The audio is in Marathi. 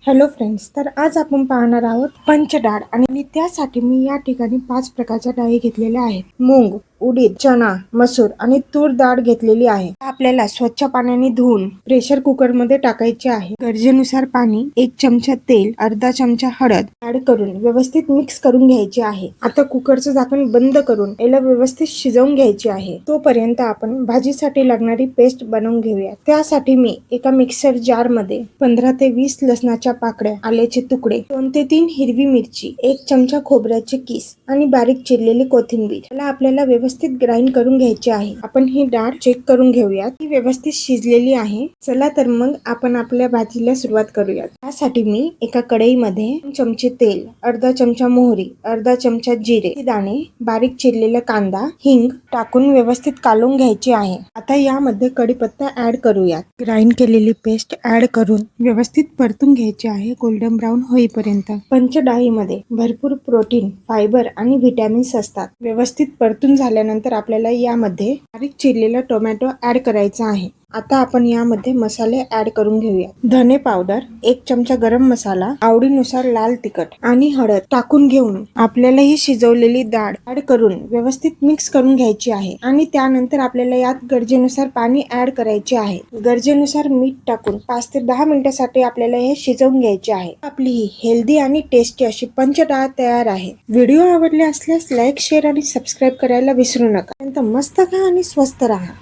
हॅलो फ्रेंड्स, तर आज आपण पाहणार आहोत पंचडाळ आणि त्यासाठी मी या ठिकाणी 5 प्रकारच्या डाळी घेतलेल्या आहेत. मूग, उडीद, चना, मसूर आणि तूर डाळ घेतलेली आहे. आपल्याला स्वच्छ पाण्याने धुवून प्रेशर कुकर मध्ये टाकायचे आहे. गरजेनुसार पाणी, 1 चमचा तेल, अर्धा चमचा हळद ऍड करून व्यवस्थित मिक्स करून घ्यायचे आहे. आता कुकरचं झाकण बंद करून याला व्यवस्थित शिजवून घ्यायचे आहे. तोपर्यंत आपण भाजीसाठी लागणारी पेस्ट बनवून घेऊया. त्यासाठी मी एका मिक्सर जार मध्ये 15 ते 20 लसणाच्या पाकळ्या, आल्याचे तुकडे, 2 ते 3 हिरवी मिरची, 1 चमचा खोबऱ्याचे किस आणि बारीक चिरलेली कोथिंबीर याला आपल्याला व्यवस्थित ग्राइंड करून घ्यायचे आहे. आपण ही डाळ चेक करून घेऊयात ही व्यवस्थित शिजलेली आहे. चला तर मग आपण आपल्या भाजीला सुरुवात करूयात. त्यासाठी मी एका कढईमध्ये 2 चमचे तेल, अर्धा चमचा मोहरी, अर्धा चमचा जिरे दाणे, बारीक चिरलेला कांदा, हिंग टाकून व्यवस्थित कालवून घ्यायचे आहे. आता यामध्ये कढीपत्ता ऍड करूयात. ग्राइंड केलेली पेस्ट ऍड करून व्यवस्थित परतून घ्यायचे आहे गोल्डन ब्राऊन होईपर्यंत. पंचडाळीमध्ये भरपूर प्रोटीन, फायबर आणि व्हिटॅमिन्स असतात. व्यवस्थित परतून झाल्यानंतर आपल्याला यामध्ये बारीक चिरलेला टोमॅटो ऍड करायचा आहे. आता आपण यामध्ये मसाले ऍड करून घेऊया. धने पावडर, 1 चमचा गरम मसाला, आवडीनुसार लाल तिखट आणि हळद टाकून घेऊन आपल्याला ही शिजवलेली डाळ ऍड करून व्यवस्थित मिक्स करून घ्यायची आहे. आणि त्यानंतर आपल्याला यात गरजेनुसार पाणी ऍड करायचे आहे. गरजेनुसार मीठ टाकून 5 ते 10 मिनिटांसाठी आपल्याला हे शिजवून घ्यायचे आहे. आपली ही हेल्दी आणि टेस्टी अशी पंचडाळ तयार आहे. व्हिडिओ आवडले असल्यास लाईक, शेअर आणि सबस्क्राईब करायला विसरू नका. मस्त खा आणि स्वस्त राहा.